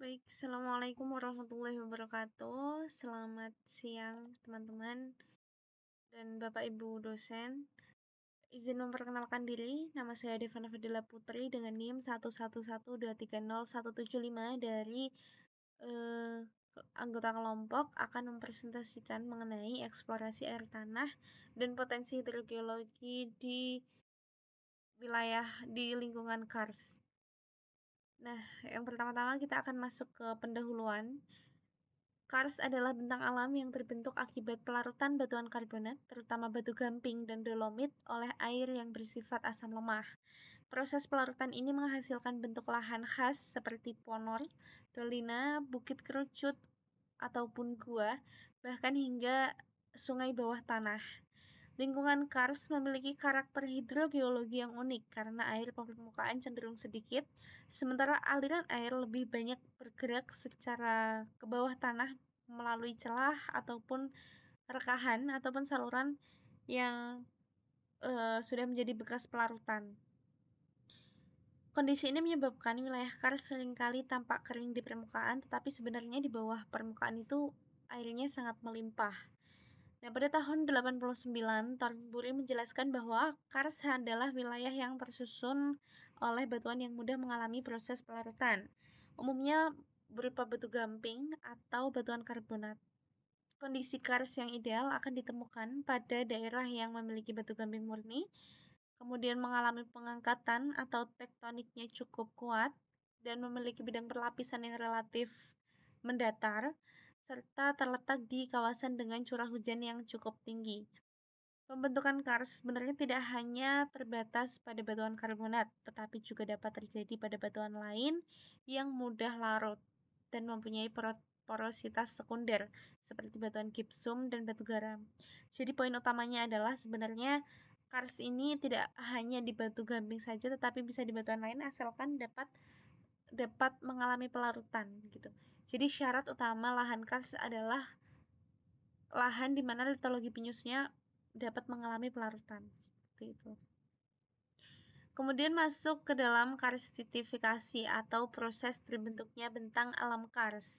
Baik, Assalamualaikum warahmatullahi wabarakatuh. Selamat siang, teman-teman dan Bapak Ibu dosen. Izin memperkenalkan diri, nama saya Devana Fadila Putri dengan NIM 111230175 dari eh, anggota kelompok akan mempresentasikan mengenai eksplorasi air tanah dan potensi hidrogeologi di wilayah di lingkungan Kars. Nah, yang pertama-tama kita akan masuk ke pendahuluan. Kars adalah bentang alam yang terbentuk akibat pelarutan batuan karbonat, terutama batu gamping dan dolomit, oleh air yang bersifat asam lemah. Proses pelarutan ini menghasilkan bentuk lahan khas seperti ponor, dolina, bukit kerucut, ataupun gua, bahkan hingga sungai bawah tanah. Lingkungan Kars memiliki karakter hidrogeologi yang unik karena air permukaan cenderung sedikit, sementara aliran air lebih banyak bergerak secara ke bawah tanah melalui celah ataupun rekahan ataupun saluran yang sudah menjadi bekas pelarutan. Kondisi ini menyebabkan wilayah Kars seringkali tampak kering di permukaan, tetapi sebenarnya di bawah permukaan itu airnya sangat melimpah. Nah, pada tahun 89, Thornbury menjelaskan bahwa Kars adalah wilayah yang tersusun oleh batuan yang mudah mengalami proses pelarutan, umumnya berupa batu gamping atau batuan karbonat. Kondisi Kars yang ideal akan ditemukan pada daerah yang memiliki batu gamping murni, kemudian mengalami pengangkatan atau tektoniknya cukup kuat, dan memiliki bidang perlapisan yang relatif mendatar, serta terletak di kawasan dengan curah hujan yang cukup tinggi. Pembentukan kars sebenarnya tidak hanya terbatas pada batuan karbonat, tetapi juga dapat terjadi pada batuan lain yang mudah larut dan mempunyai porositas sekunder, seperti batuan gipsum dan batu garam. Jadi poin utamanya adalah sebenarnya kars ini tidak hanya di batu gamping saja, tetapi bisa di batuan lain asalkan dapat mengalami pelarutan gitu. Jadi syarat utama lahan kars adalah lahan di mana litologi penyusnya dapat mengalami pelarutan seperti itu. Kemudian masuk ke dalam karstifikasi atau proses terbentuknya bentang alam kars,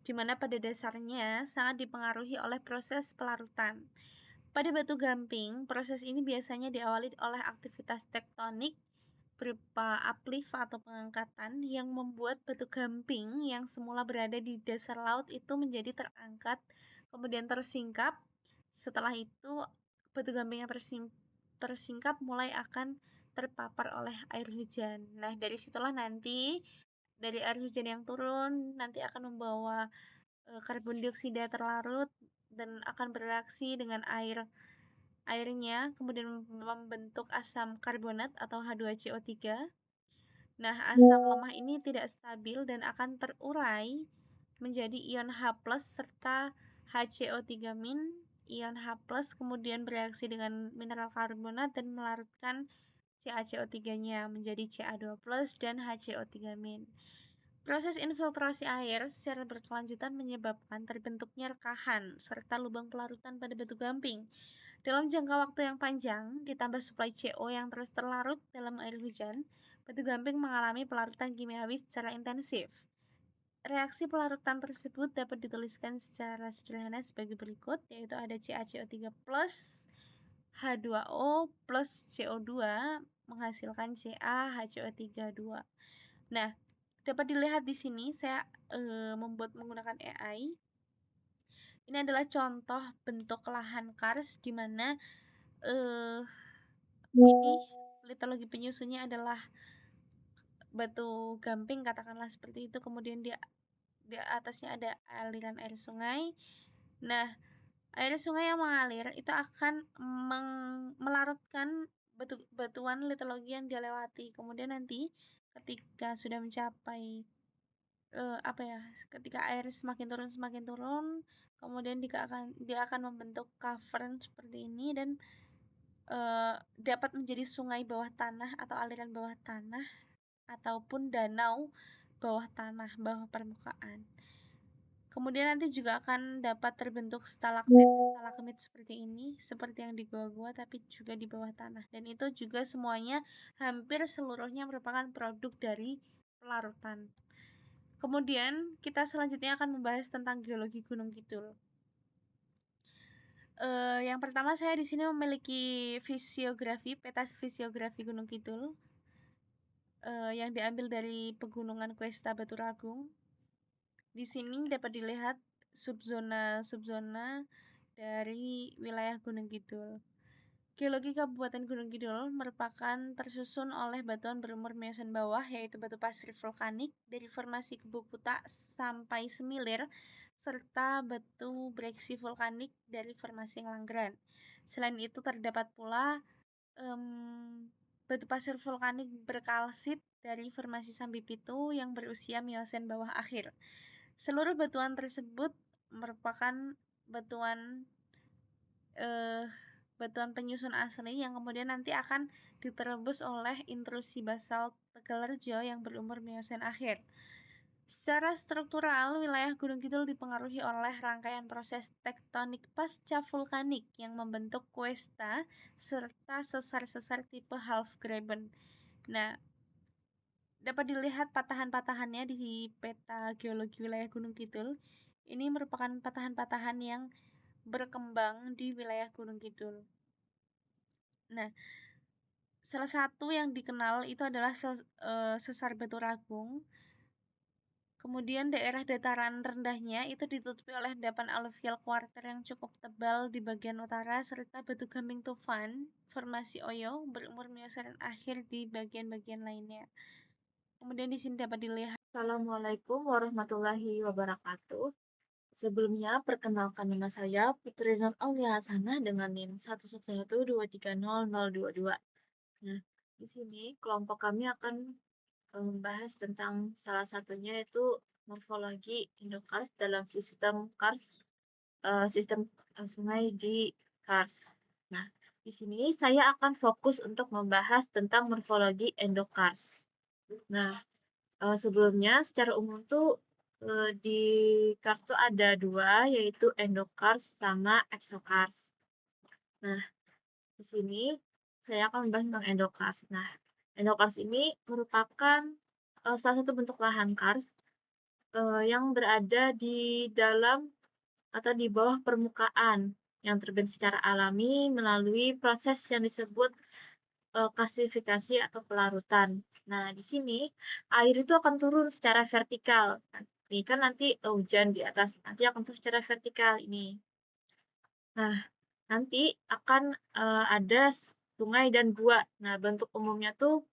di mana pada dasarnya sangat dipengaruhi oleh proses pelarutan. Pada batu gamping, proses ini biasanya diawali oleh aktivitas tektonik berupa uplift atau pengangkatan yang membuat batu gamping yang semula berada di dasar laut itu menjadi terangkat, kemudian tersingkap. Setelah itu, batu gamping yang tersingkap mulai akan terpapar oleh air hujan. Nah, dari situlah nanti dari air hujan yang turun nanti akan membawa karbon dioksida terlarut dan akan bereaksi dengan airnya, kemudian membentuk asam karbonat atau H2CO3. Nah, asam lemah ini tidak stabil dan akan terurai menjadi ion H+ serta HCO3-. Ion H+ kemudian bereaksi dengan mineral karbonat dan melarutkan CaCO3-nya menjadi Ca2+ dan HCO3-. Proses infiltrasi air secara berkelanjutan menyebabkan terbentuknya rekahan serta lubang pelarutan pada batu gamping. Dalam jangka waktu yang panjang, ditambah suplai CO yang terus terlarut dalam air hujan, batu gamping mengalami pelarutan kimiawi secara intensif. Reaksi pelarutan tersebut dapat dituliskan secara sederhana sebagai berikut, yaitu ada CaCO3 plus H2O plus CO2 menghasilkan CaHCO3 2. Nah, dapat dilihat di sini saya membuat menggunakan AI. Ini adalah contoh bentuk lahan kars di mana ini litologi penyusunnya adalah batu gamping, katakanlah seperti itu, kemudian di atasnya ada aliran air sungai. Nah, air sungai yang mengalir itu akan melarutkan batuan litologi yang dia lewati. Kemudian nanti ketika sudah mencapai ketika air semakin turun, kemudian dia akan membentuk cavern seperti ini dan dapat menjadi sungai bawah tanah atau aliran bawah tanah ataupun danau bawah tanah, bawah permukaan. Kemudian nanti juga akan dapat terbentuk stalagmit seperti ini, seperti yang di gua-gua tapi juga di bawah tanah. Dan itu juga semuanya hampir seluruhnya merupakan produk dari pelarutan. Kemudian kita selanjutnya akan membahas tentang geologi Gunung Kidul. Yang pertama saya di sini memiliki peta fisiografi Gunung Kidul yang diambil dari Pegunungan Kuesta Baturagung. Di sini dapat dilihat subzona-subzona dari wilayah Gunung Kidul. Geologi Kabupaten Gunung Kidul merupakan tersusun oleh batuan berumur Miocen bawah, yaitu batu pasir vulkanik dari formasi Kebukuta sampai Semilir, serta batu breksi vulkanik dari formasi Ngelanggeran. Selain itu terdapat pula batu pasir vulkanik berkalsit dari formasi Sambipitu yang berusia Miocen bawah akhir. Seluruh batuan tersebut merupakan batuan penyusun asli yang kemudian nanti akan diterobos oleh intrusi basalt Tegalrejo yang berumur Miocen akhir. Secara struktural, wilayah Gunung Kidul dipengaruhi oleh rangkaian proses tektonik pasca vulkanik yang membentuk kuesta serta sesar-sesar tipe Halfgraben. Nah, dapat dilihat patahan-patahannya di peta geologi wilayah Gunung Kidul. Ini merupakan patahan-patahan yang berkembang di wilayah Gunung Kidul. Nah, salah satu yang dikenal itu adalah sesar Baturagung. Kemudian daerah dataran rendahnya itu ditutupi oleh endapan aluvial kuarter yang cukup tebal di bagian utara serta batu gamping tufan formasi Oyo berumur Miocen akhir di bagian-bagian lainnya. Kemudian di sini dapat dilihat. Assalamualaikum warahmatullahi wabarakatuh. Sebelumnya, perkenalkan nama saya Putri Nur Aulia Hasanah dengan NIM 111230022. Nah, di sini kelompok kami akan membahas tentang salah satunya yaitu morfologi endokars dalam sistem sungai di kars. Nah, di sini saya akan fokus untuk membahas tentang morfologi endokars. Nah, sebelumnya secara umum tuh di kars tuh ada dua, yaitu endokars sama exokars. Nah, di sini saya akan membahas tentang endokars. Nah, endokars ini merupakan salah satu bentuk lahan kars yang berada di dalam atau di bawah permukaan yang terbentuk secara alami melalui proses yang disebut klasifikasi atau pelarutan. Nah, di sini air itu akan turun secara vertikal. Ini kan nanti hujan di atas, nanti akan turun secara vertikal ini. Nah, nanti akan ada sungai dan gua. Nah, bentuk umumnya tuh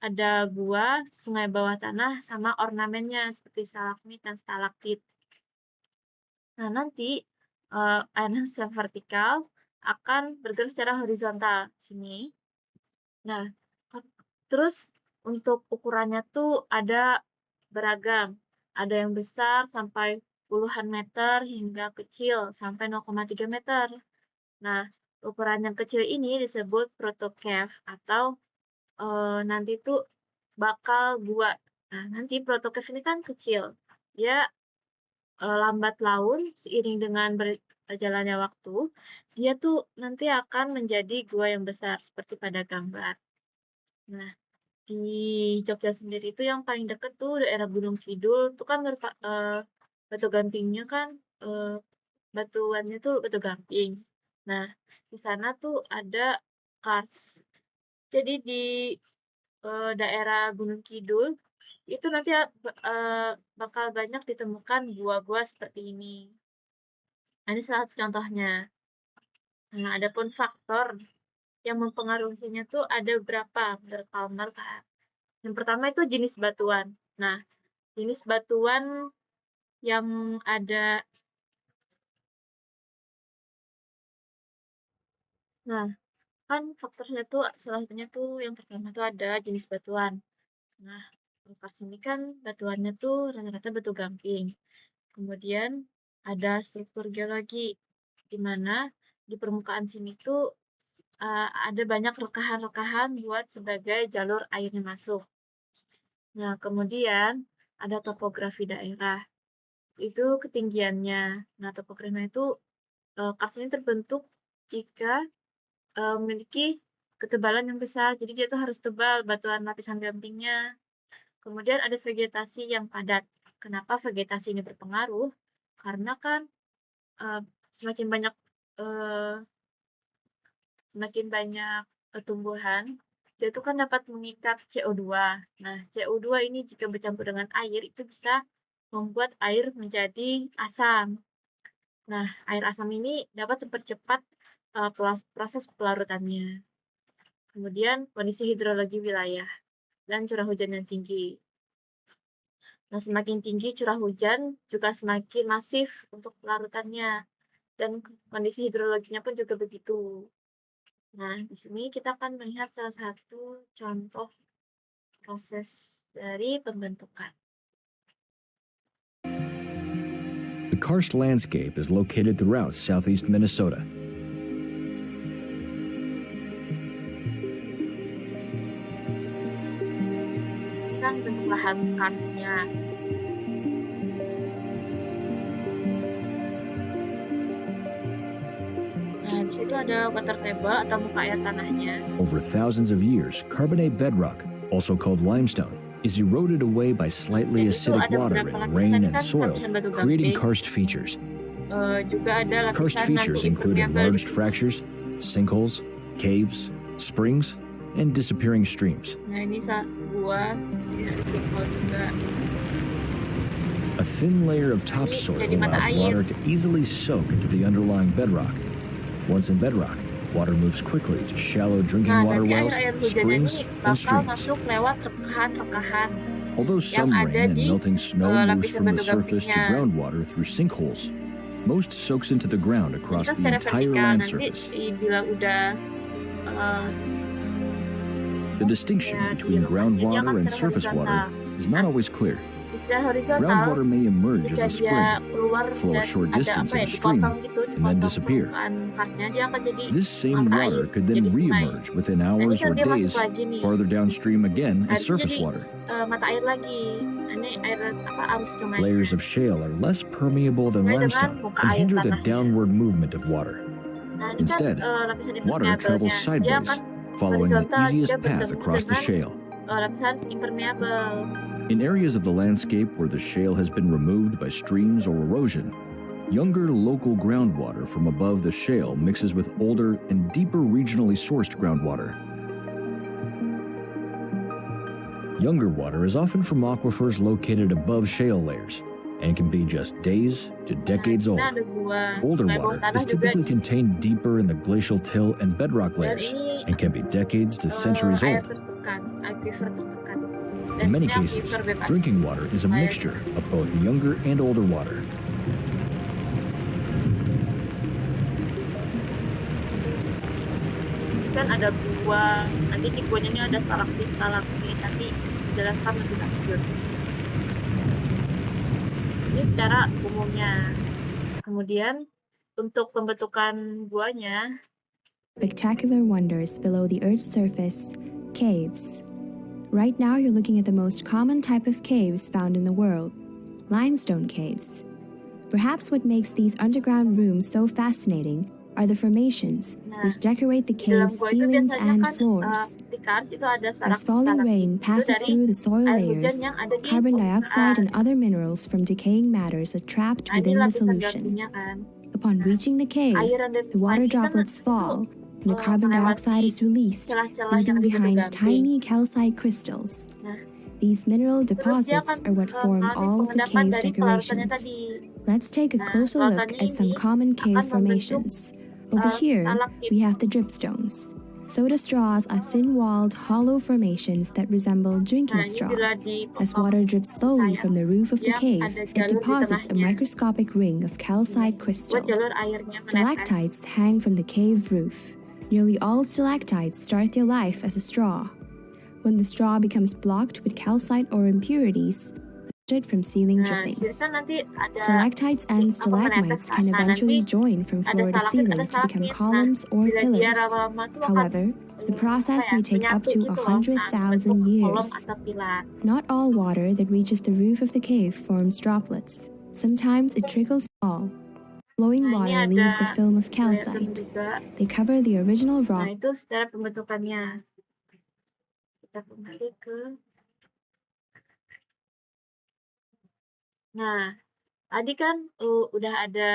ada gua, sungai bawah tanah, sama ornamennya seperti stalagmit dan stalaktit. Nah, nanti airnya secara vertikal akan bergerak secara horizontal sini. Nah, terus untuk ukurannya tuh ada beragam. Ada yang besar sampai puluhan meter hingga kecil sampai 0,3 meter. Nah, ukuran yang kecil ini disebut protocave atau nanti tuh bakal gua. Nah, nanti protocave ini kan kecil. Dia lambat laun seiring dengan berjalannya waktu, dia tuh nanti akan menjadi gua yang besar seperti pada gambar. Nah, di Jogja sendiri itu yang paling deket tuh daerah Gunung Kidul, itu kan batu gampingnya kan batuannya tuh batu gamping. Nah, di sana tuh ada kars. Jadi di daerah Gunung Kidul itu nanti bakal banyak ditemukan gua-gua seperti ini. Nah, ini salah satu contohnya. Nah, adapun faktor yang mempengaruhinya tuh ada beberapa menurut Palmer kan. Yang pertama itu jenis batuan. Nah, jenis batuan yang ada. Nah, kan faktornya tuh salah satunya tuh yang pertama tuh ada jenis batuan. Nah, kars ini kan batuannya tuh rata-rata batu gamping. Kemudian ada struktur geologi, di mana di permukaan sini tuh ada banyak rekahan-rekahan buat sebagai jalur airnya masuk. Nah, kemudian ada topografi daerah. Itu ketinggiannya. Nah, topografi itu kars ini terbentuk jika memiliki ketebalan yang besar. Jadi dia tuh harus tebal batuan lapisan gampingnya. Kemudian ada vegetasi yang padat. Kenapa vegetasi ini berpengaruh? Karena kan uh, semakin banyak uh, semakin banyak tumbuhan, dia itu kan dapat mengikat CO2. Nah, CO2 ini jika bercampur dengan air itu bisa membuat air menjadi asam. Nah, air asam ini dapat mempercepat proses pelarutannya. Kemudian kondisi hidrologi wilayah dan curah hujan yang tinggi. Nah, semakin tinggi curah hujan juga semakin masif untuk pelarutannya dan kondisi hidrologinya pun juga begitu. Nah, di sini kita akan melihat salah satu contoh proses dari pembentukan. The karst landscape is located throughout southeast Minnesota. Ini kan bentuk lahan karstnya. Nah, di situ ada water table atau muka air tanahnya. Over thousands of years, carbonate bedrock, also called limestone, is eroded away by slightly acidic water in rain and soil, creating karst features. Juga ada Karst lapisan features nanti include impermeable. enlarged fractures, sinkholes, caves, springs, and disappearing streams. Nah, ini gua juga. A thin layer of topsoil allows water to easily soak into the underlying bedrock. Once in bedrock, water moves quickly to shallow drinking water wells, springs, and streams. Masuk lewat rekahan-rekahan. Although some rain and melting snow moves from the surface to groundwater through sinkholes, most soaks into the ground across the entire land surface. The distinction between groundwater and surface water is not always clear. Groundwater may emerge as a spring, flow a short distance in a stream, and then disappear. This same water could then re-emerge within hours or days, farther downstream again as surface water. Layers of shale are less permeable than limestone and hinder the downward movement of water. Instead, water travels sideways, following the easiest path across the shale. In areas of the landscape where the shale has been removed by streams or erosion, younger local groundwater from above the shale mixes with older and deeper regionally sourced groundwater. Younger water is often from aquifers located above shale layers and can be just days to decades old. Older water is typically contained deeper in the glacial till and bedrock layers and can be decades to centuries old. In many cases, drinking water is a mixture of both younger and older water. Kan ada gua, nanti di guanya ini ada stalaktit, nanti dijelaskan lebih lanjut. Ini secara umumnya. Kemudian untuk pembentukan guanya, spectacular wonders below the Earth's surface, caves. Right now you're looking at the most common type of caves found in the world, limestone caves. Perhaps what makes these underground rooms so fascinating are the formations which decorate the cave's ceilings and floors. As falling rain passes through the soil layers, carbon dioxide and other minerals from decaying matters are trapped within the solution. Upon reaching the cave, the water droplets fall, and the carbon dioxide is released, leaving behind tiny calcite crystals. These mineral deposits are what form all of the cave decorations. Let's take a closer look at some common cave formations. Over here, we have the dripstones. Soda straws are thin-walled, hollow formations that resemble drinking straws. As water drips slowly from the roof of the cave, it deposits a microscopic ring of calcite crystal. Stalactites hang from the cave roof. Nearly all stalactites start their life as a straw. When the straw becomes blocked with calcite or impurities, from ceiling drippings. Stalactites and stalagmites can eventually join from floor to ceiling to become columns or pillars. However, the process may take up to 100,000 years. Not all water that reaches the roof of the cave forms droplets. Sometimes it trickles all. Flowing water leaves a film of calcite. They cover the original rock. Nah, itu secara pembentukannya. Kita kembali ke Nah, tadi kan udah ada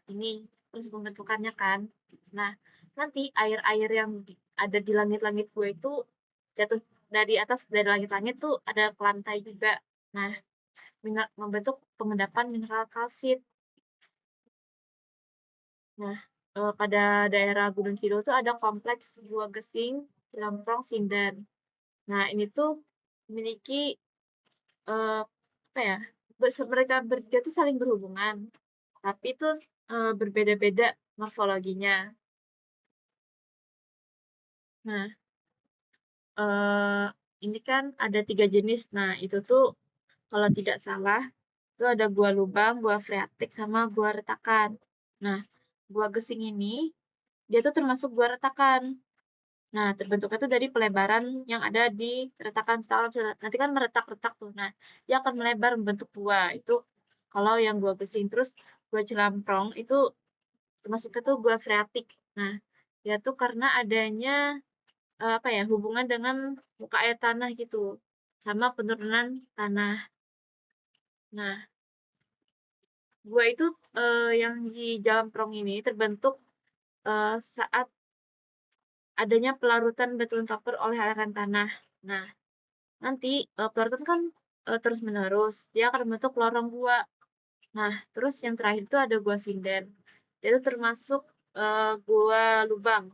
ini proses pembentukannya kan. Nah, nanti air-air yang ada di langit-langit gue itu jatuh dari atas, dari langit-langit tuh ada ke lantai juga. Nah, membentuk pengendapan mineral kalsit. Nah, pada daerah Gunung Kidul tuh ada kompleks Gua Gesing, Lamprong, Sindan. Nah, ini tuh memiliki apa ya? Mereka bertiga tuh saling berhubungan, tapi itu berbeda-beda morfologinya. Nah, ini kan ada 3 jenis. Nah, itu tuh kalau tidak salah itu ada gua lubang, gua freatik, sama gua retakan. Nah, gua gesing ini dia tuh termasuk gua retakan. Nah, terbentuknya tuh dari pelebaran yang ada di retakan setelah nanti kan meretak-retak tuh. Nah, dia akan melebar membentuk gua. Itu kalau yang gua gesing. Terus gua celamprong itu termasuknya tuh gua freatik. Nah, dia tuh karena adanya apa ya, hubungan dengan muka air tanah gitu, sama penurunan tanah. Nah, gua itu yang di Jalamprong ini terbentuk saat adanya pelarutan batuan vapor oleh aliran tanah. Nah, nanti pelarutan kan terus-menerus, dia akan membentuk lorong gua. Nah, terus yang terakhir itu ada gua sinden. Dia itu termasuk gua lubang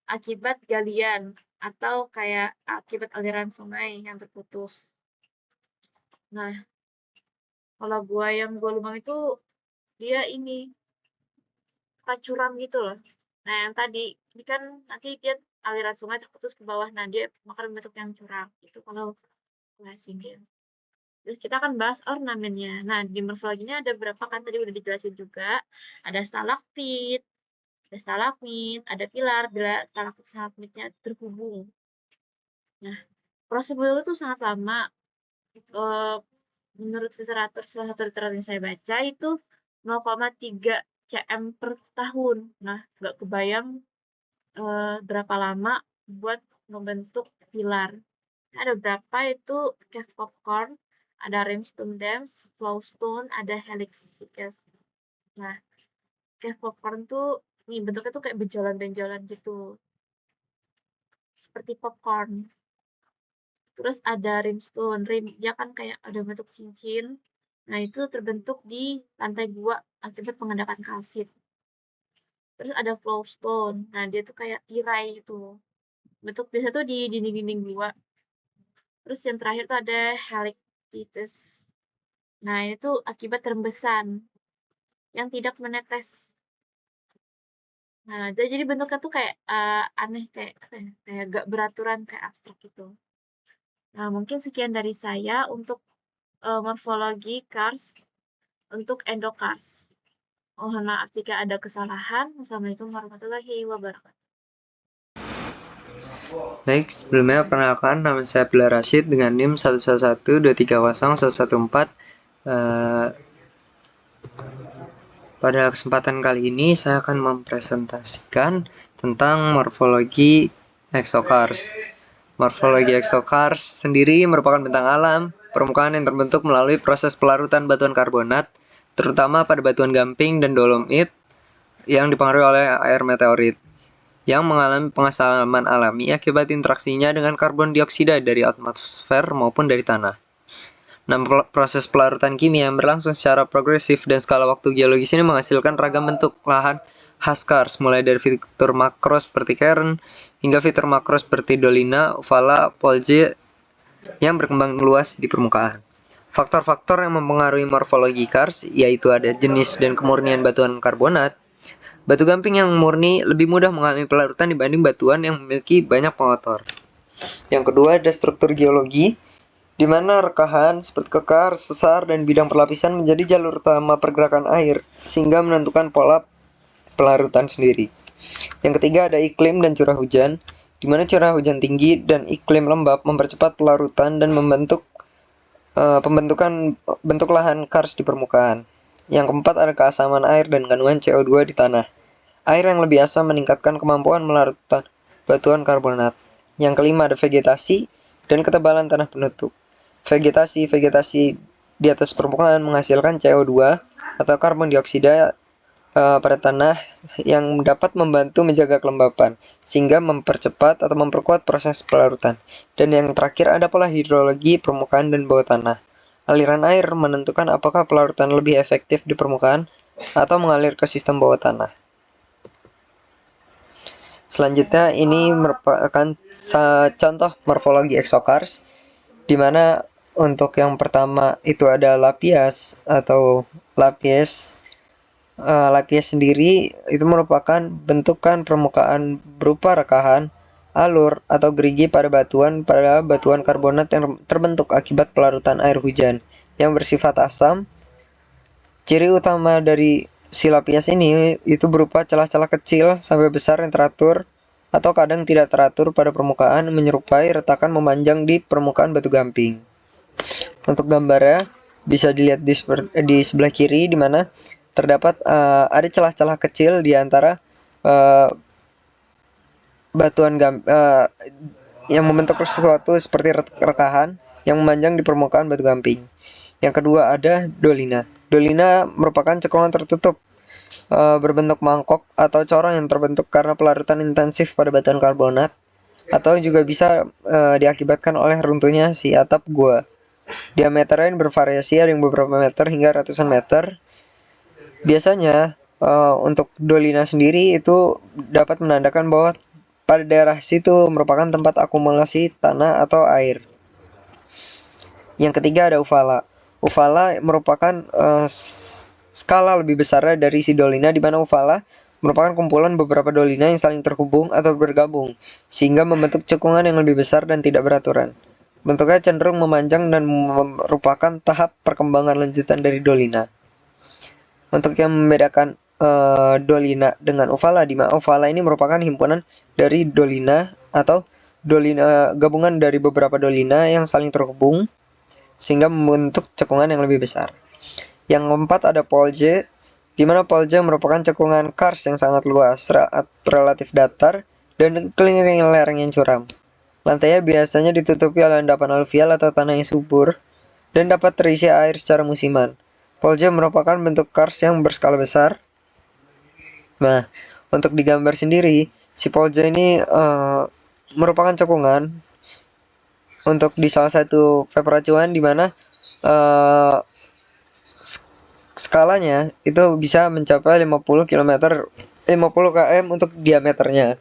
akibat galian atau kayak akibat aliran sungai yang terputus. Nah, kalau gua lubang itu dia ini curam gitu loh. Nah, yang tadi ini kan nanti dia aliran sungai terputus ke bawah. Nah, dia akan membentuk yang curam. Itu kalau sindir. Terus kita akan bahas ornamennya. Nah, di morfologinya ada berapa kan tadi udah dijelasin juga. Ada stalaktit, ada stalagmit, ada pilar, bila stalagmitnya terhubung. Nah, proses itu tuh sangat lama. Menurut literatur, salah satu literatur yang saya baca itu 0,3 cm per tahun. Nah, nggak kebayang berapa lama buat membentuk pilar. Ada berapa itu cave popcorn, ada limestone dams, flowstone, ada helix ficus. Nah, cave popcorn tuh nih bentuknya tuh kayak benjolan-benjolan gitu. Seperti popcorn. Terus ada rimstone, dia kan kayak ada bentuk cincin. Nah, itu terbentuk di lantai gua akibat pengendapan kalsit. Terus ada flowstone. Nah, dia tuh kayak tirai gitu. Bentuk biasa tuh di dinding-dinding gua. Terus yang terakhir tuh ada helictites. Nah, itu akibat rembesan yang tidak menetes. Nah, jadi bentuknya tuh kayak aneh, kayak apa ya, kayak gak beraturan, kayak abstrak gitu. Nah, mungkin sekian dari saya untuk morfologi cars untuk endokars. Mohon maaf jika ada kesalahan. Wassalamualaikum warahmatullahi wabarakatuh. Baik, sebelumnya perkenalkan, nama saya Abdullah Rashid dengan NIM 111230114. Pada kesempatan kali ini saya akan mempresentasikan tentang morfologi exocars. Morfologi exocars sendiri merupakan bentang alam permukaan yang terbentuk melalui proses pelarutan batuan karbonat, terutama pada batuan gamping dan dolomit yang dipengaruhi oleh air meteorit, yang mengalami pengasaman alami akibat interaksinya dengan karbon dioksida dari atmosfer maupun dari tanah. Nah, proses pelarutan kimia yang berlangsung secara progresif dan skala waktu geologis ini menghasilkan ragam bentuk lahan khas kars, mulai dari fitur makro seperti cairn hingga fitur makro seperti dolina, uvala, polje yang berkembang luas di permukaan. Faktor-faktor yang mempengaruhi morfologi kars yaitu ada jenis dan kemurnian batuan karbonat. Batu gamping yang murni lebih mudah mengalami pelarutan dibanding batuan yang memiliki banyak pengotor. Yang kedua ada struktur geologi, di mana rekahan seperti kekar, sesar, dan bidang perlapisan menjadi jalur utama pergerakan air, sehingga menentukan pola pelarutan sendiri. Yang ketiga ada iklim dan curah hujan, di mana curah hujan tinggi dan iklim lembab mempercepat pelarutan dan pembentukan bentuk lahan kars di permukaan. Yang keempat ada keasaman air dan kandungan CO2 di tanah. Air yang lebih asam meningkatkan kemampuan melarutkan batuan karbonat. Yang kelima ada vegetasi dan ketebalan tanah penutup. Vegetasi di atas permukaan menghasilkan CO2 atau karbon dioksida pada tanah yang dapat membantu menjaga kelembapan sehingga mempercepat atau memperkuat proses pelarutan. Dan yang terakhir ada pola hidrologi permukaan dan bawah tanah. Aliran air menentukan apakah pelarutan lebih efektif di permukaan atau mengalir ke sistem bawah tanah. Selanjutnya ini merupakan contoh morfologi exocars, di mana untuk yang pertama itu ada lapias atau lapis. Lapias sendiri itu merupakan bentukan permukaan berupa rekahan, alur, atau gerigi pada batuan karbonat yang terbentuk akibat pelarutan air hujan yang bersifat asam. Ciri utama dari si lapias ini itu berupa celah-celah kecil sampai besar yang teratur atau kadang tidak teratur pada permukaan, menyerupai retakan memanjang di permukaan batu gamping. Untuk gambarnya bisa dilihat di sebelah kiri, di mana terdapat ada celah-celah kecil di antara batuan yang membentuk sesuatu seperti rekahan yang memanjang di permukaan batu gamping. Yang kedua ada dolina. Dolina merupakan cekungan tertutup berbentuk mangkok atau corong yang terbentuk karena pelarutan intensif pada batuan karbonat, atau juga bisa diakibatkan oleh runtuhnya si atap gua. Diameternya bervariasi, ada yang beberapa meter hingga ratusan meter. Biasanya untuk dolina sendiri itu dapat menandakan bahwa pada daerah situ merupakan tempat akumulasi tanah atau air. Yang ketiga ada ufala. Ufala merupakan skala lebih besar dari si dolina, di mana ufala merupakan kumpulan beberapa dolina yang saling terhubung atau bergabung sehingga membentuk cekungan yang lebih besar dan tidak beraturan. Bentuknya cenderung memanjang dan merupakan tahap perkembangan lanjutan dari dolina. Untuk yang membedakan dolina dengan ufala, di mana ufala ini merupakan himpunan dari dolina atau dolina, gabungan dari beberapa dolina yang saling terhubung sehingga membentuk cekungan yang lebih besar. Yang keempat ada polje, di mana polje merupakan cekungan kars yang sangat luas, relatif datar, dan keliling lereng yang curam. Lantainya biasanya ditutupi oleh endapan aluvial atau tanah yang subur dan dapat terisi air secara musiman. Polje merupakan bentuk kars yang berskala besar. Nah, untuk digambar sendiri, si polje ini merupakan cekungan untuk di salah satu peperacuan, di mana skalanya itu bisa mencapai 50 km untuk diameternya.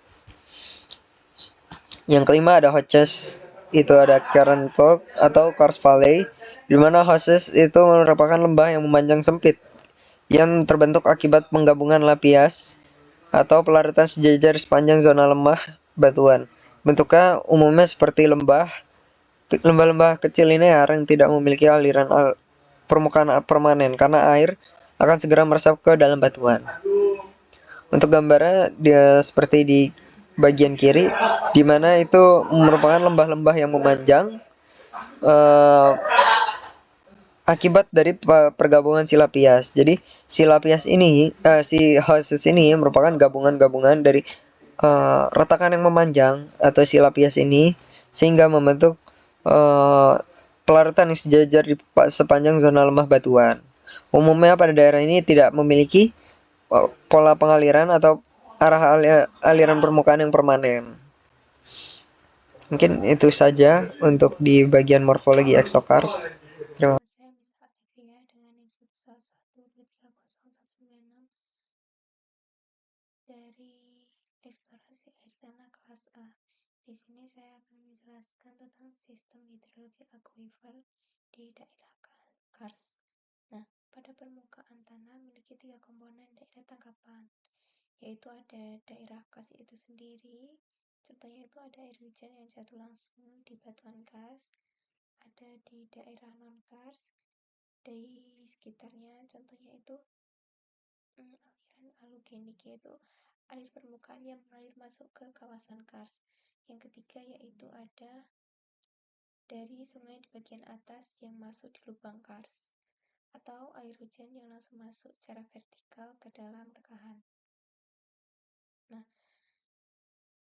Yang kelima ada Hoches, itu ada Carentorp atau Kars Valley, di mana Hoches itu merupakan lembah yang memanjang sempit yang terbentuk akibat penggabungan lapias atau pelarutan sejajar sepanjang zona lemah batuan. Bentuknya umumnya seperti lembah-lembah kecil linear yang tidak memiliki aliran permukaan permanen karena air akan segera meresap ke dalam batuan. Untuk gambarnya dia seperti di bagian kiri, di mana itu merupakan lembah-lembah yang memanjang akibat dari pergabungan si lapias. Jadi si lapias ini, si Hoches ini merupakan gabungan-gabungan dari retakan yang memanjang atau si lapias ini sehingga membentuk pelarutan yang sejajar di sepanjang zona lemah batuan. Umumnya pada daerah ini tidak memiliki pola pengaliran atau arah aliran permukaan yang permanen. Mungkin itu saja untuk di bagian morfologi exocars. Terima kasih. Saya Miss Olivia dengan NIM 1123019 dari eksplorasi air tanah kelas A. Di sini saya akan menjelaskan tentang sistem hidrologi akuifer di daerah Kars. Nah, pada permukaan tanah memiliki 3 komponen daerah tangkapan, yaitu ada daerah Kars itu sendiri, contohnya itu ada air hujan yang jatuh langsung di batuan Kars, ada di daerah non-Kars, di sekitarnya, contohnya itu aliran alugenik, yaitu air permukaan yang mengalir masuk ke kawasan Kars. Yang ketiga yaitu ada dari sungai di bagian atas yang masuk di lubang Kars, atau air hujan yang langsung masuk secara vertikal ke dalam rekahan. Nah,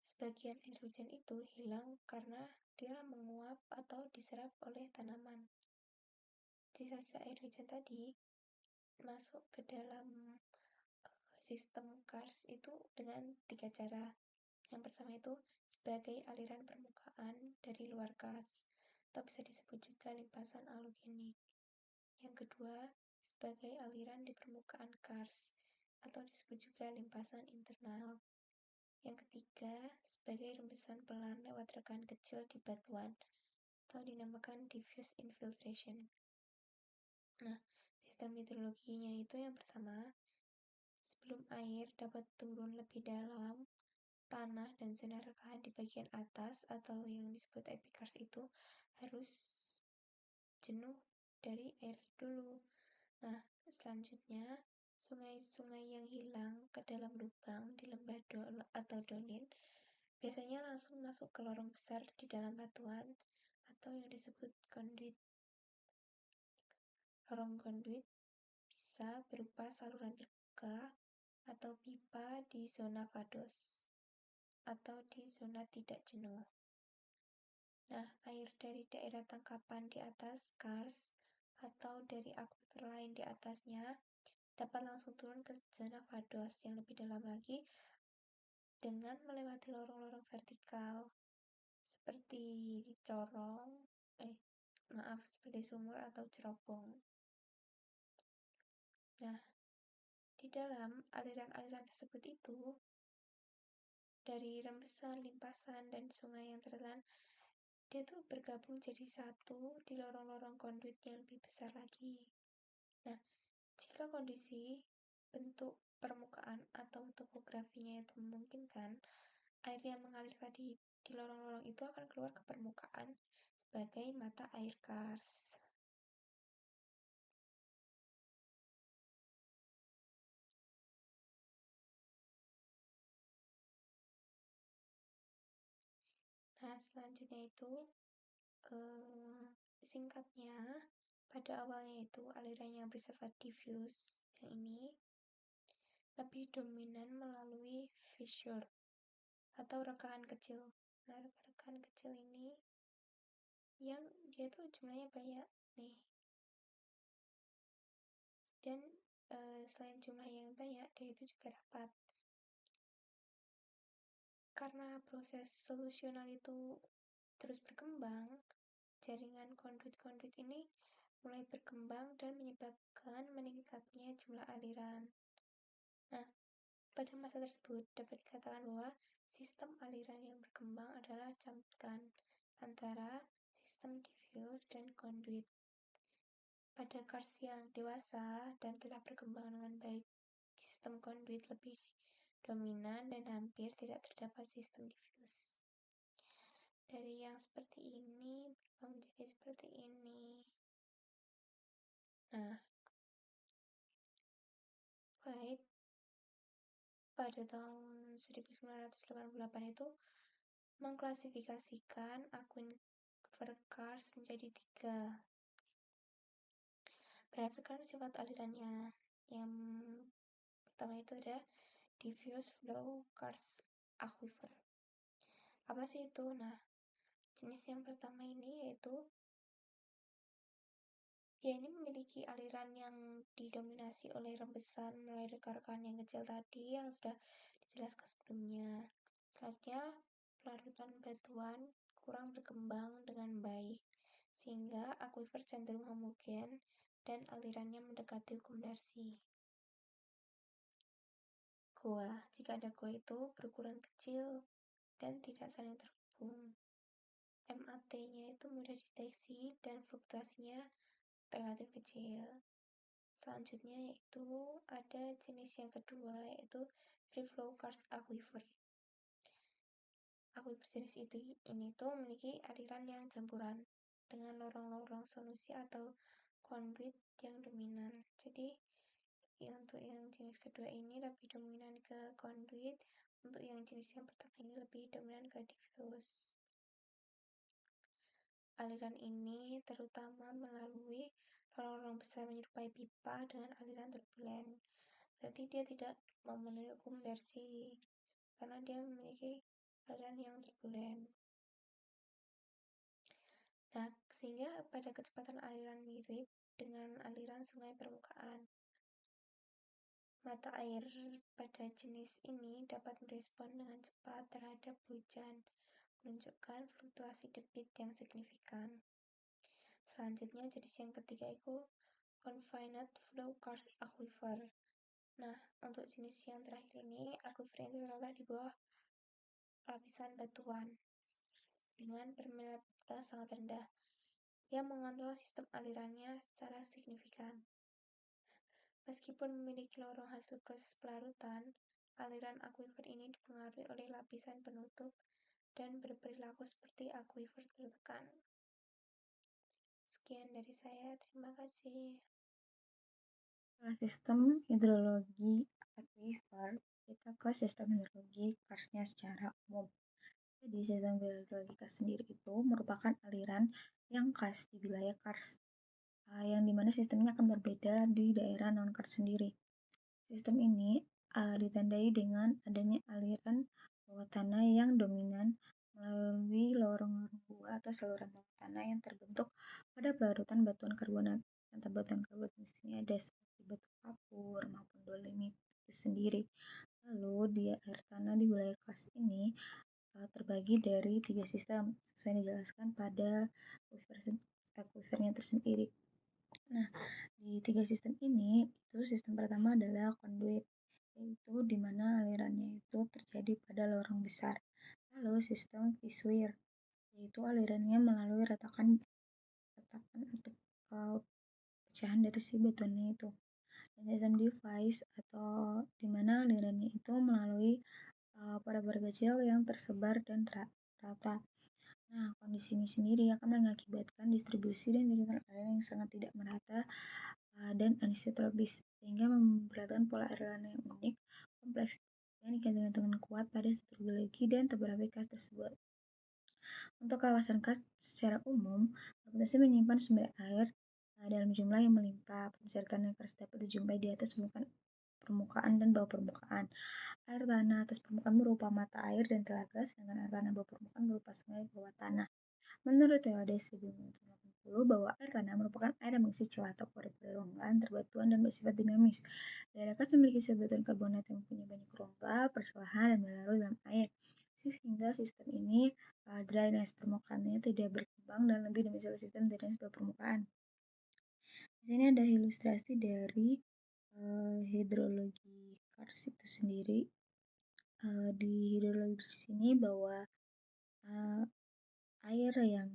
sebagian air hujan itu hilang karena dia menguap atau diserap oleh tanaman. sisa-sisa air hujan tadi masuk ke dalam sistem KARS itu dengan 3 cara. Yang pertama itu sebagai aliran permukaan dari luar KARS, atau bisa disebut juga limpasan alogenik. Yang kedua, sebagai aliran di permukaan KARS, atau disebut juga limpasan internal. Yang ketiga, sebagai rembesan pelan lewat rekahan kecil di batuan, atau dinamakan diffuse infiltration. Nah, sistem hidrologinya itu yang pertama, sebelum air dapat turun lebih dalam, tanah dan zona rekahan di bagian atas atau yang disebut epikars itu harus jenuh dari air dulu. Nah, selanjutnya sungai-sungai yang hilang ke dalam lubang di lembah atau dolin biasanya langsung masuk ke lorong besar di dalam batuan atau yang disebut conduit. Lorong conduit bisa berupa saluran terbuka atau pipa di zona vados atau di zona tidak jenuh. Nah, air dari daerah tangkapan di atas kars atau dari aquifer lain di atasnya dapat langsung turun ke zona vados yang lebih dalam lagi dengan melewati lorong-lorong vertikal seperti seperti sumur atau cerobong. Nah, di dalam aliran-aliran tersebut itu, dari rembesan, limpasan, dan sungai yang tertelan, dia tuh bergabung jadi satu di lorong-lorong konduit yang lebih besar lagi. Nah, jika kondisi bentuk permukaan atau topografinya itu memungkinkan, air yang mengalir tadi di lorong-lorong itu akan keluar ke permukaan sebagai mata air kars. Nah, selanjutnya itu singkatnya, pada awalnya itu aliran yang bersifat diffuse yang ini lebih dominan melalui fissure atau rekahan kecil. Nah, rekahan kecil ini yang dia tuh jumlahnya banyak nih. Dan selain jumlah yang banyak, dia itu juga rapat. Karena proses solusional itu terus berkembang, jaringan konduit-konduit ini mulai berkembang dan menyebabkan meningkatnya jumlah aliran. Nah, pada masa tersebut dapat dikatakan bahwa sistem aliran yang berkembang adalah campuran antara sistem diffuse dan konduit. Pada kars yang dewasa dan telah berkembang dengan baik, sistem konduit lebih dominan dan hampir tidak terdapat sistem diffuse. Dari yang seperti ini berubah menjadi seperti ini. Nah, White pada tahun 1988 itu mengklasifikasikan aquifer kars menjadi 3 berdasarkan sifat alirannya. Yang pertama itu ada diffuse flow kars aquifer. Apa sih itu? Nah, jenis yang pertama ini yaitu dia ini memiliki aliran yang didominasi oleh rembesan mulai rekan-rekan yang kecil tadi yang sudah dijelaskan sebelumnya. Selanjutnya, pelarutan batuan kurang berkembang dengan baik, sehingga aquifer cenderung homogen dan alirannya mendekati hukum Darcy. Goa, jika ada goa itu berukuran kecil dan tidak saling terhubung. MAT-nya itu mudah dideteksi dan fluktuasinya relatif kecil. Selanjutnya yaitu ada jenis yang kedua yaitu free flow karst aquifer. Aquifer jenis ini tuh memiliki aliran yang campuran dengan lorong-lorong solusi atau konduit yang dominan. Jadi untuk yang jenis kedua ini lebih dominan ke konduit, untuk yang jenis yang pertama ini lebih dominan ke diffuse. Aliran ini terutama melalui lorong-lorong besar menyerupai pipa dengan aliran turbulen. Berarti dia tidak memenuhi hukum Darcy karena dia memiliki aliran yang turbulen. Nah, sehingga pada kecepatan aliran mirip dengan aliran sungai permukaan. Mata air pada jenis ini dapat merespon dengan cepat terhadap hujan, menunjukkan fluktuasi debit yang signifikan. Selanjutnya jenis yang ketiga itu confined flow karst aquifer. Nah, untuk jenis yang terakhir ini, aquifer itu terletak di bawah lapisan batuan dengan permeabilitas sangat rendah yang mengontrol sistem alirannya secara signifikan. Meskipun memiliki lorong hasil proses pelarutan, aliran aquifer ini dipengaruhi oleh lapisan penutup dan berperilaku seperti aquifer tertekan. Sekian dari saya, terima kasih. Setelah sistem hidrologi aquifer, kita ke sistem hidrologi karsnya secara umum. Jadi, sistem hidrologi kars sendiri itu merupakan aliran yang khas di wilayah kars, yang dimana sistemnya akan berbeda di daerah non-kars sendiri. Sistem ini ditandai dengan adanya aliran bawah tanah yang dominan melalui lorong-lorong gua atau saluran bawah tanah yang terbentuk pada pelarutan batuan karbonat. Batuan karbonat di sini ada seperti batu kapur maupun dolomit itu sendiri. Lalu di air tanah di wilayah kars ini terbagi dari 3 sistem sesuai dijelaskan pada aquifernya tersendiri. Nah, di 3 sistem ini, itu sistem pertama adalah conduit, yaitu di mana alirannya itu terjadi pada lorong besar. Lalu sistem fissure, yaitu alirannya melalui retakan atau pecahan dari si batuannya itu. Dan sistem device atau di mana alirannya itu melalui para kecil yang tersebar dan rata. Nah, kondisi ini sendiri akan mengakibatkan distribusi dan kegiatan aliran yang sangat tidak merata dan anisotropis, sehingga memperlihatkan pola aliran yang unik, kompleks, dan dikaitkan dengan kuat pada struktur geologi dan topografi kars tersebut. Untuk kawasan kars secara umum, berpotensi menyimpan sumber air dalam jumlah yang melimpah. Potensial tanah kars dapat dijumpai di atas permukaan dan bawah permukaan. Air tanah atas permukaan berupa mata air dan telaga, sedangkan air tanah bawah permukaan berupa sungai bawah tanah. Menurut teori 1980 bahwa air tanah merupakan air yang mengisi celah atau pori rongga antar batuan dan bersifat dinamis. Daerah kars memiliki sumber batuan karbonat yang mempunyai banyak rongga, percelahan, dan melarut dalam air, sehingga sistem ini drainase permukaannya tidak berkembang dan lebih dimensi oleh sistem drainase bawah permukaan. Di sini ada ilustrasi dari hidrologi kars itu sendiri. Di hidrologi di sini bahwa air yang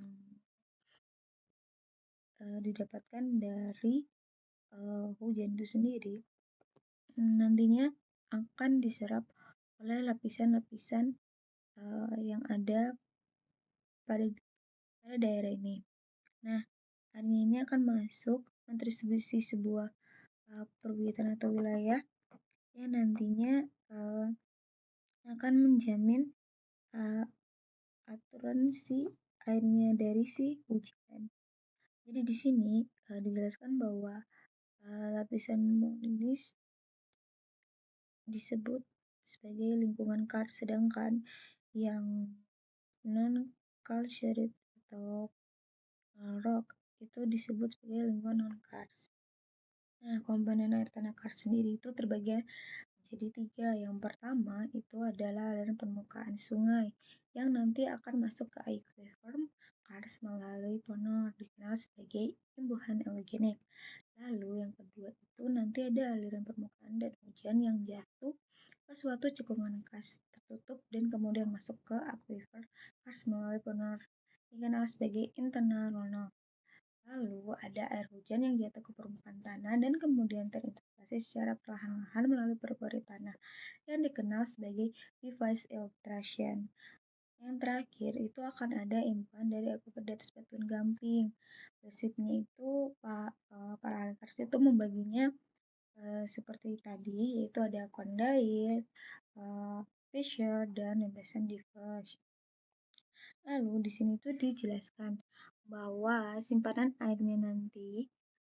didapatkan dari hujan itu sendiri nantinya akan diserap oleh lapisan-lapisan yang ada pada daerah ini. Nah, airnya ini akan masuk mendistribusi sebuah perbukitan atau wilayah yang nantinya akan menjamin aturan si airnya dari si hujan. Jadi di sini dijelaskan bahwa lapisan ini disebut sebagai lingkungan kars, sedangkan yang non-calcareous atau rock itu disebut sebagai lingkungan non-kars. Nah, komponen air tanah kars sendiri itu terbagi menjadi 3. Yang pertama itu adalah aliran permukaan sungai yang nanti akan masuk ke aquifer kars melalui ponor, dikenal sebagai imbuhan eugenik. Lalu yang kedua itu nanti ada aliran permukaan dan hujan yang jatuh ke suatu cekungan kars tertutup dan kemudian masuk ke aquifer kars melalui ponor, dikenal sebagai internal runoff. Lalu ada air hujan yang jatuh ke permukaan tanah dan kemudian terinfiltrasi secara perlahan-lahan melalui pori-pori tanah yang dikenal sebagai device filtration. Yang terakhir itu akan ada imbuhan dari aquifer di atas batuan gamping. Prinsipnya itu para ahli kars itu membaginya seperti tadi, yaitu ada conduit, fissure, dan limestone diffusion. Lalu di sini tuh dijelaskan bahwa simpanan airnya nanti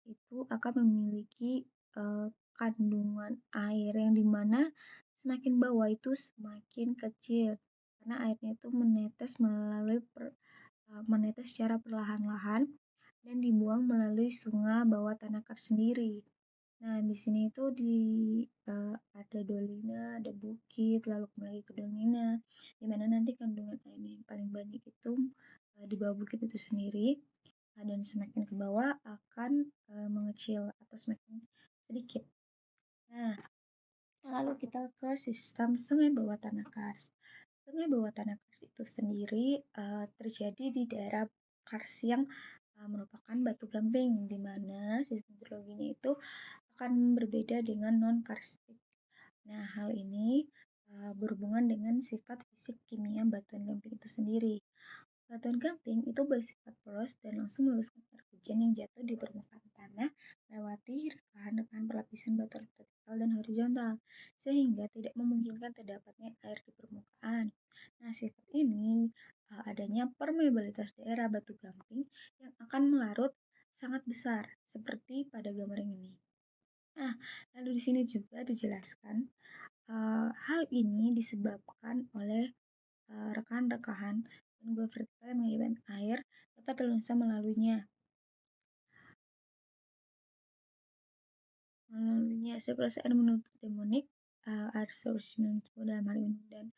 itu akan memiliki kandungan air yang dimana semakin bawah itu semakin kecil karena airnya itu menetes secara perlahan-lahan dan dibuang melalui sungai bawah tanah kars sendiri. Nah, di sini itu ada dolina, ada bukit, lalu kembali ke dolina, di mana nanti kandungan air yang paling banyak itu di bawah bukit itu sendiri, dan semakin ke bawah akan mengecil atau semakin sedikit. Nah, lalu kita ke sistem sungai bawah tanah kars. Sungai bawah tanah kars itu sendiri terjadi di daerah kars yang merupakan batu gamping, di mana sistem hidrologinya itu akan berbeda dengan non-karstik. Nah, hal ini berhubungan dengan sifat fisik kimia batuan gamping itu sendiri. Batuan gamping itu bersifat poros dan langsung meluluskan air hujan yang jatuh di permukaan tanah melewati rekahan-rekahan perlapisan batuan vertikal dan horizontal, sehingga tidak memungkinkan terdapatnya air di permukaan. Nah, sifat ini adanya permeabilitas daerah batu gamping yang akan melarut sangat besar, seperti pada gambar ini. Nah, lalu di sini juga dijelaskan hal ini disebabkan oleh rekahan-rekahan dan gua vertikal yang menyebabkan air dapat terlunsur melaluinya. Sirkulasi air menutup demonik, air source dalam hal ini, dan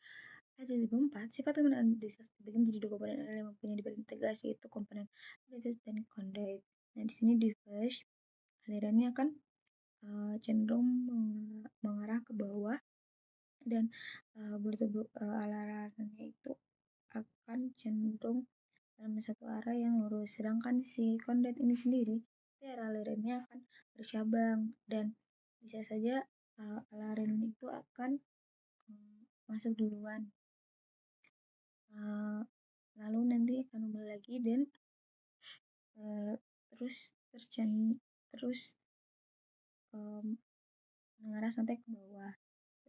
H2004, sifat komponen analisis dibagi menjadi dua komponen yang mempunyai berintegrasi, yaitu komponen analisis dan conduit. Nah, di sini diverge, alirannya akan cenderung mengarah ke bawah, dan alirannya itu akan cenderung dalam satu arah yang lurus. Sedangkan si conduit ini sendiri, daerah alirannya akan bercabang, dan bisa saja aliran itu akan masuk duluan, lalu nanti akan kembali lagi dan terus mengarah sampai ke bawah.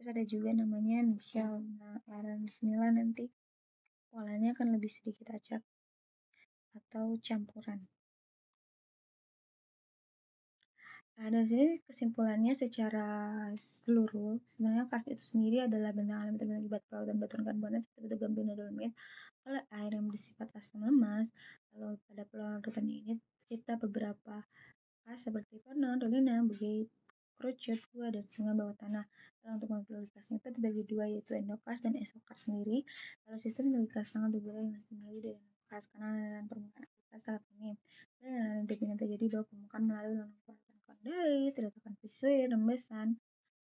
Terus ada juga namanya Michel. Nah, aliran disinilah nanti polanya akan lebih sedikit acak atau campuran. Nah, dari sini kesimpulannya secara seluruh, sebenarnya karst itu sendiri adalah bentang alam yang akibat pelautan batuan karbonat seperti batu gamping dan dolomit oleh air yang bersifat asam lemas. Lalu pada pulau larutan ini tercipta beberapa karst seperti Porno, Dolina, Bukit, Kerucut, Gua, dan sungai bawah tanah. Lalu untuk morfologisnya itu dibagi dua, yaitu endokars dan esokars sendiri. Lalu sistem endokars sangat berbeda dengan sistem melalui dari endokars karena aliran permukaan atas sangat minim. Dan aliran dominan terjadi bawah permukaan melalui lorong kondait, retakan visual, rembesan,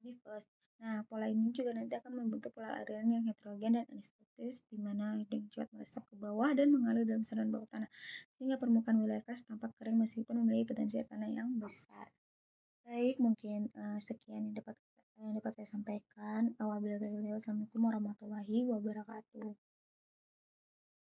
diffuse. Nah, pola ini juga nanti akan membentuk pola aliran yang heterogen dan anisotrops, di mana air dengan cepat meresap ke bawah dan mengalir dalam saluran bawah tanah, sehingga permukaan wilayah karst tampak kering meskipun memiliki potensi tanah yang besar. Baik, mungkin sekian yang dapat saya sampaikan. Wabillahi taufiq wal hidayah. Wassalamualaikum warahmatullahi wabarakatuh.